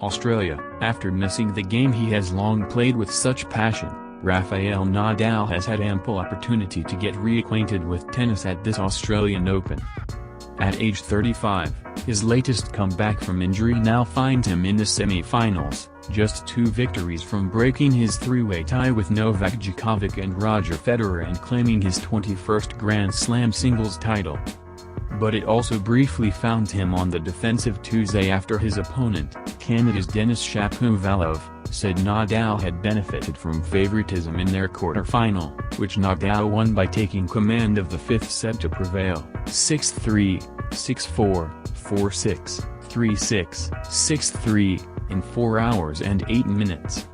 Australia. After missing the game he has long played with such passion, Rafael Nadal has had ample opportunity to get reacquainted with tennis at this Australian Open. At age 35, his latest comeback from injury now finds him in the semi-finals, just 2 victories from breaking his 3-way tie with Novak Djokovic and Roger Federer and claiming his 21st Grand Slam singles title. But it also briefly found him on the defensive Tuesday after his opponent, Canada's Denis Shapovalov, said Nadal had benefited from favoritism in their quarter-final, which Nadal won by taking command of the 5th set to prevail, 6-3, 6-4, 4-6, 3-6, 6-3, in 4 hours and 8 minutes.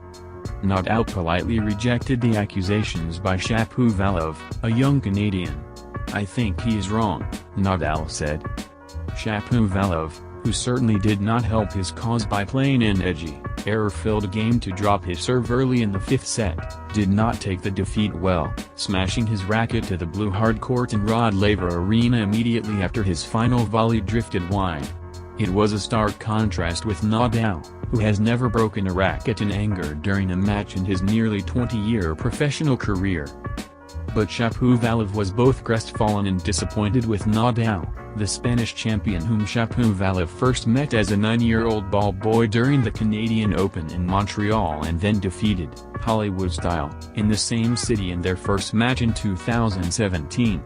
Nadal politely rejected the accusations by Shapovalov, a young Canadian. "I think he is wrong," Nadal said. Shapovalov, who certainly did not help his cause by playing an edgy, error-filled game to drop his serve early in the 5th set, did not take the defeat well, smashing his racket to the blue hardcourt in Rod Laver Arena immediately after his final volley drifted wide. It was a stark contrast with Nadal, who has never broken a racket in anger during a match in his nearly 20-year professional career. But Shapovalov was both crestfallen and disappointed with Nadal, the Spanish champion whom Shapovalov first met as a 9-year-old ball boy during the Canadian Open in Montreal and then defeated, Hollywood-style, in the same city in their first match in 2017.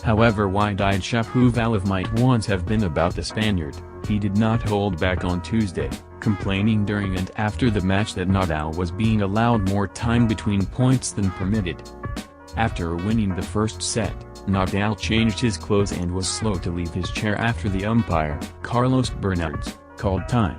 However wide-eyed Shapovalov might once have been about the Spaniard, he did not hold back on Tuesday, complaining during and after the match that Nadal was being allowed more time between points than permitted. After winning the first set, Nadal changed his clothes and was slow to leave his chair after the umpire, Carlos Bernardes, called time.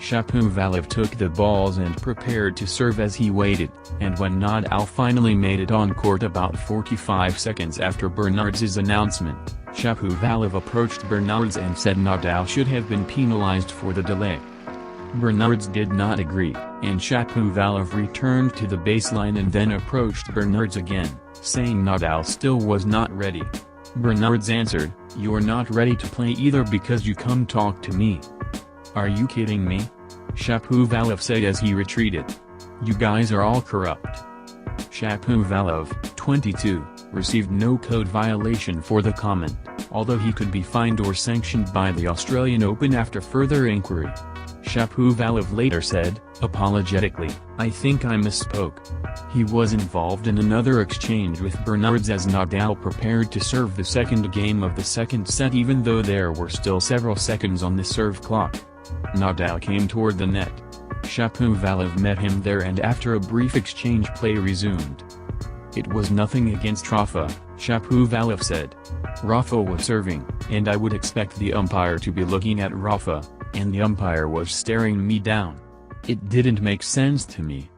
Shapovalov took the balls and prepared to serve as he waited, and when Nadal finally made it on court about 45 seconds after Bernardes' announcement, Shapovalov approached Bernardes and said Nadal should have been penalized for the delay. Bernardes did not agree, and Shapovalov returned to the baseline and then approached Bernardes again, saying Nadal still was not ready. Bernardes answered, "You're not ready to play either because you come talk to me." "Are you kidding me?" Shapovalov said as he retreated. "You guys are all corrupt." Shapovalov, 22, received no code violation for the comment, although he could be fined or sanctioned by the Australian Open after further inquiry. Shapovalov later said, apologetically, "I think I misspoke." He was involved in another exchange with Bernardes as Nadal prepared to serve the second game of the second set even though there were still several seconds on the serve clock. Nadal came toward the net. Shapovalov met him there and after a brief exchange play resumed. "It was nothing against Rafa," Shapovalov said. "Rafa was serving, and I would expect the umpire to be looking at Rafa, and the umpire was staring me down. It didn't make sense to me."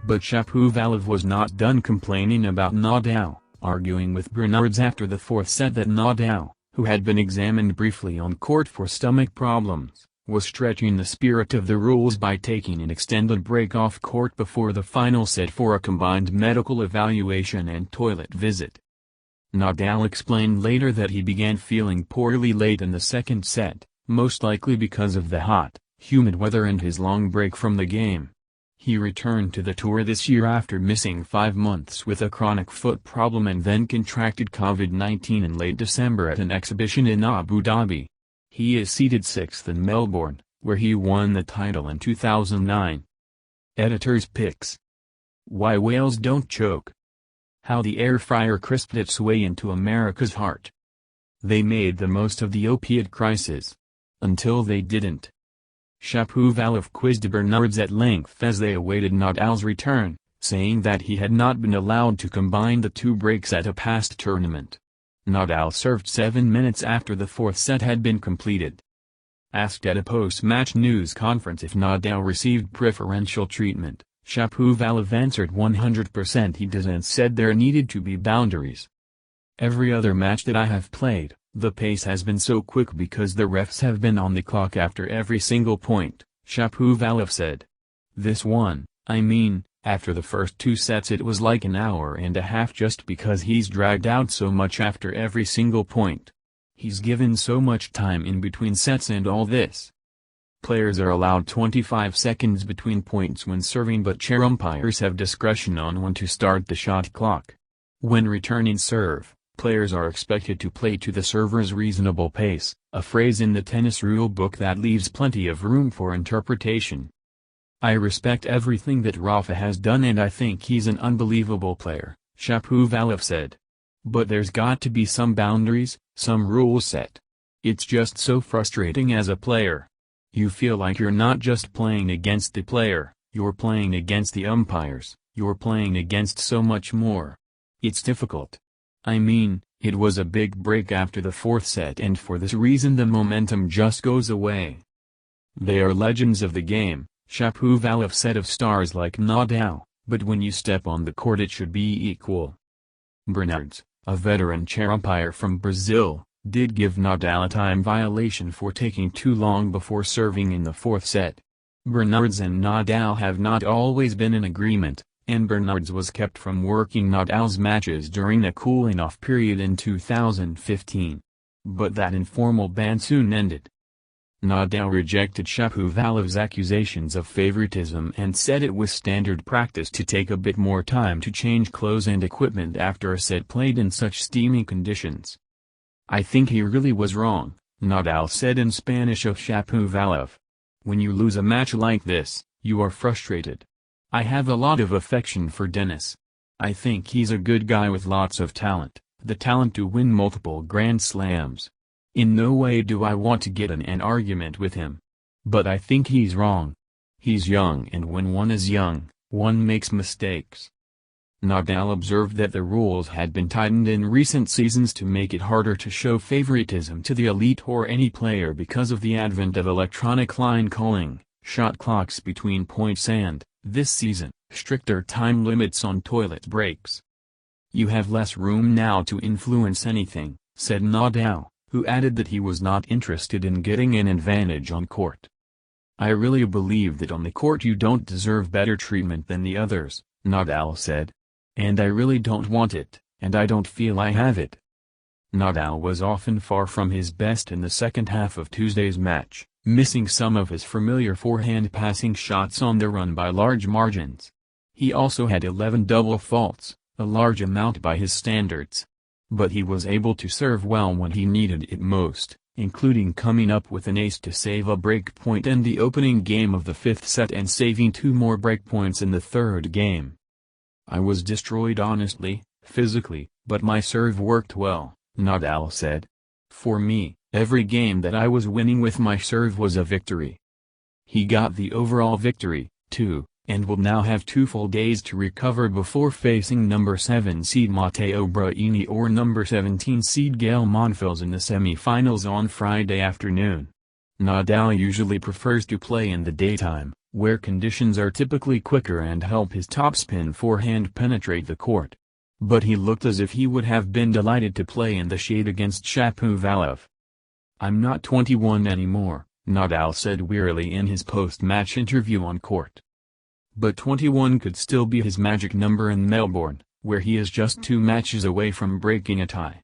But Shapovalov was not done complaining about Nadal, arguing with Bernardes after the 4th set that Nadal, who had been examined briefly on court for stomach problems, was stretching the spirit of the rules by taking an extended break off court before the final set for a combined medical evaluation and toilet visit. Nadal explained later that he began feeling poorly late in the second set, most likely because of the hot, humid weather and his long break from the game. He returned to the tour this year after missing 5 months with a chronic foot problem and then contracted COVID-19 in late December at an exhibition in Abu Dhabi. He is seeded 6th in Melbourne, where he won the title in 2009. Editor's Picks. Why Whales Don't Choke. How the air fryer crisped its way into America's heart. They made the most of the opiate crisis. Until they didn't. Shapovalov quizzed Bernardes at length as they awaited Nadal's return, saying that he had not been allowed to combine the 2 breaks at a past tournament. Nadal served 7 minutes after the 4th set had been completed. Asked at a post-match news conference if Nadal received preferential treatment, Shapovalov answered 100% he does and said there needed to be boundaries. "Every other match that I have played, the pace has been so quick because the refs have been on the clock after every single point," Shapovalov said. "This one, I mean, after the first 2 sets it was like an hour and a half just because he's dragged out so much after every single point. He's given so much time in between sets and all this." Players are allowed 25 seconds between points when serving, but chair umpires have discretion on when to start the shot clock. When returning serve, players are expected to play to the server's reasonable pace, a phrase in the tennis rulebook that leaves plenty of room for interpretation. "I respect everything that Rafa has done and I think he's an unbelievable player," Shapovalov said. "But there's got to be some boundaries, some rules set. It's just so frustrating as a player. You feel like you're not just playing against the player, you're playing against the umpires, you're playing against so much more. It's difficult. I mean, it was a big break after the fourth set and for this reason the momentum just goes away. They are legends of the game," Shapovalov said of stars like Nadal, "but when you step on the court it should be equal." Bernardes, a veteran chair umpire from Brazil, did give Nadal a time violation for taking too long before serving in the fourth set. Bernardes and Nadal have not always been in agreement, and Bernardes was kept from working Nadal's matches during a cooling-off period in 2015. But that informal ban soon ended. Nadal rejected Shapovalov's accusations of favoritism and said it was standard practice to take a bit more time to change clothes and equipment after a set played in such steamy conditions. "I think he really was wrong," Nadal said in Spanish of Shapovalov. "When you lose a match like this, you are frustrated. I have a lot of affection for Denis. I think he's a good guy with lots of talent, the talent to win multiple Grand Slams. In no way do I want to get in an argument with him. But I think he's wrong. He's young and when one is young, one makes mistakes." Nadal observed that the rules had been tightened in recent seasons to make it harder to show favoritism to the elite or any player because of the advent of electronic line calling, shot clocks between points and, this season, stricter time limits on toilet breaks. "You have less room now to influence anything," said Nadal, who added that he was not interested in getting an advantage on court. "I really believe that on the court you don't deserve better treatment than the others," Nadal said. "And I really don't want it, and I don't feel I have it." Nadal was often far from his best in the second half of Tuesday's match, missing some of his familiar forehand passing shots on the run by large margins. He also had 11 double faults, a large amount by his standards. But he was able to serve well when he needed it most, including coming up with an ace to save a break point in the opening game of the fifth set and saving 2 more break points in the third game. "I was destroyed honestly, physically, but my serve worked well," Nadal said. "For me, every game that I was winning with my serve was a victory." He got the overall victory, too, and will now have 2 full days to recover before facing number 7 seed Matteo Berrettini or number 17 seed Gael Monfils in the semi-finals on Friday afternoon. Nadal usually prefers to play in the daytime, where conditions are typically quicker and help his topspin forehand penetrate the court. But he looked as if he would have been delighted to play in the shade against Shapovalov. "I'm not 21 anymore," Nadal said wearily in his post-match interview on court. But 21 could still be his magic number in Melbourne, where he is just 2 matches away from breaking a tie,